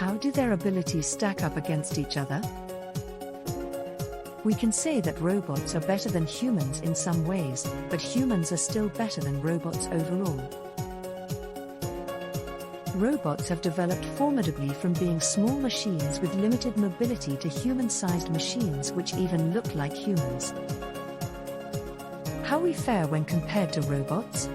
How do their abilities stack up against each other? We can say that robots are better than humans in some ways, but humans are still better than robots overall. Robots have developed formidably from being small machines with limited mobility to human-sized machines which even look like humans. How we fare when compared to robots?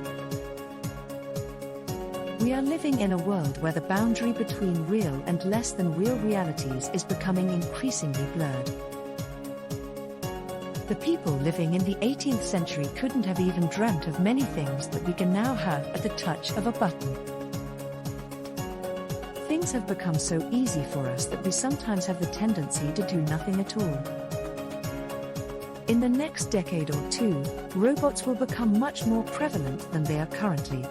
We are living in a world where the boundary between real and less than real realities is becoming increasingly blurred. The people living in the 18th century couldn't have even dreamt of many things that we can now have at the touch of a button. Things have become so easy for us that we sometimes have the tendency to do nothing at all. In the next decade or two, robots will become much more prevalent than they are currently.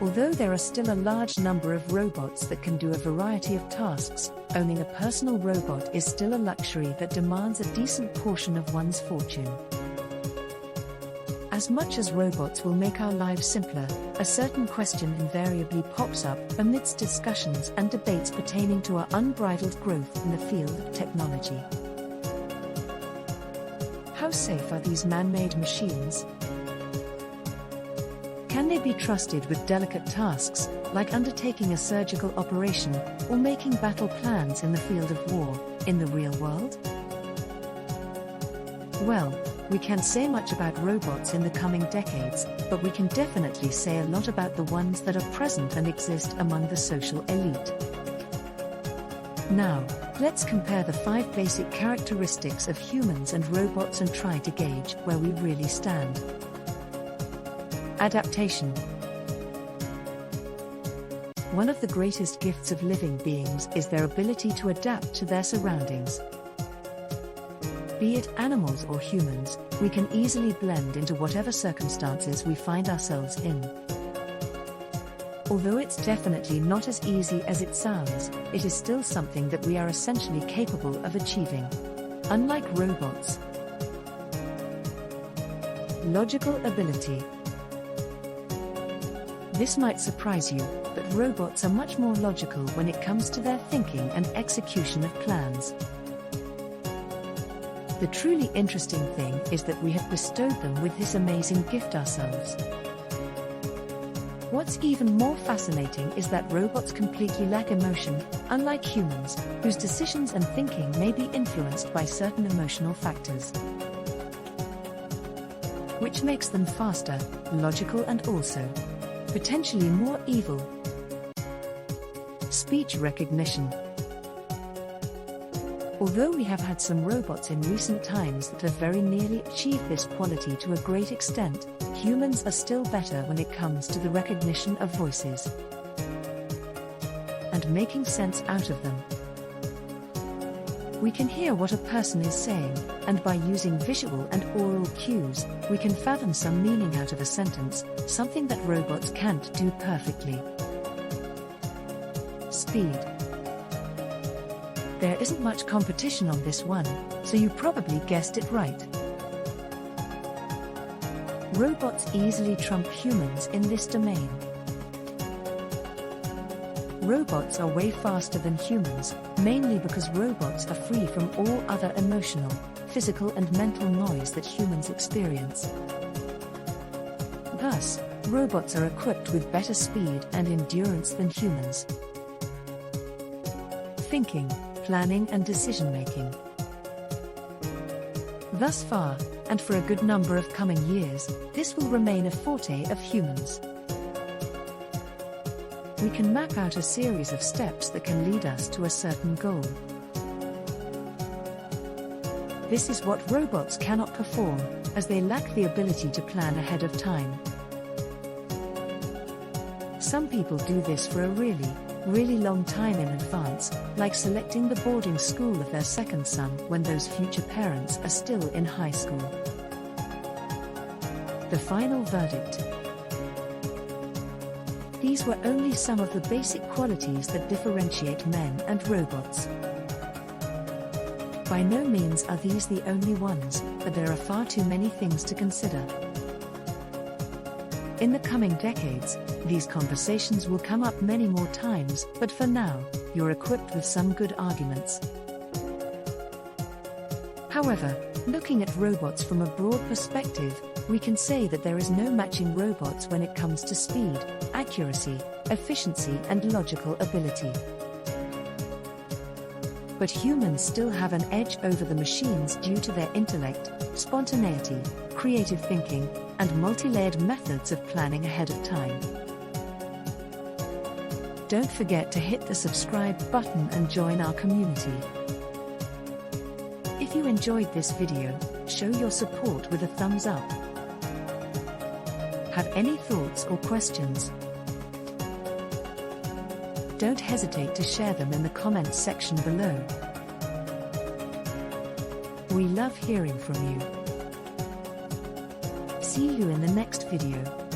Although there are still a large number of robots that can do a variety of tasks, owning a personal robot is still a luxury that demands a decent portion of one's fortune. As much as robots will make our lives simpler, a certain question invariably pops up amidst discussions and debates pertaining to our unbridled growth in the field of technology. How safe are these man-made machines? Can they be trusted with delicate tasks, like undertaking a surgical operation, or making battle plans in the field of war, in the real world? Well, we can't say much about robots in the coming decades, but we can definitely say a lot about the ones that are present and exist among the social elite. Now, let's compare the 5 basic characteristics of humans and robots and try to gauge where we really stand. Adaptation. One of the greatest gifts of living beings is their ability to adapt to their surroundings. Be it animals or humans, we can easily blend into whatever circumstances we find ourselves in. Although it's definitely not as easy as it sounds, it is still something that we are essentially capable of achieving. Unlike robots. Logical ability. This might surprise you, but robots are much more logical when it comes to their thinking and execution of plans. The truly interesting thing is that we have bestowed them with this amazing gift ourselves. What's even more fascinating is that robots completely lack emotion, unlike humans, whose decisions and thinking may be influenced by certain emotional factors, which makes them faster, logical and also potentially more evil. Speech recognition. Although we have had some robots in recent times that have very nearly achieved this quality to a great extent, humans are still better when it comes to the recognition of voices and making sense out of them. We can hear what a person is saying, and by using visual and oral cues, we can fathom some meaning out of a sentence, something that robots can't do perfectly. Speed. There isn't much competition on this one, so you probably guessed it right. Robots easily trump humans in this domain. Robots are way faster than humans, mainly because robots are free from all other emotional, physical and mental noise that humans experience. Thus, robots are equipped with better speed and endurance than humans. Thinking, planning and decision-making. Thus far, and for a good number of coming years, this will remain a forte of humans. We can map out a series of steps that can lead us to a certain goal. This is what robots cannot perform, as they lack the ability to plan ahead of time. Some people do this for a really long time in advance, like selecting the boarding school of their second son when those future parents are still in high school. The final verdict. These were only some of the basic qualities that differentiate men and robots. By no means are these the only ones, but there are far too many things to consider. In the coming decades, these conversations will come up many more times, but for now, you're equipped with some good arguments. However, looking at robots from a broad perspective, we can say that there is no matching robots when it comes to speed, accuracy, efficiency, and logical ability. But humans still have an edge over the machines due to their intellect, spontaneity, creative thinking, and multi-layered methods of planning ahead of time. Don't forget to hit the subscribe button and join our community. If you enjoyed this video, show your support with a thumbs up. Have any thoughts or questions? Don't hesitate to share them in the comments section below. We love hearing from you. See you in the next video.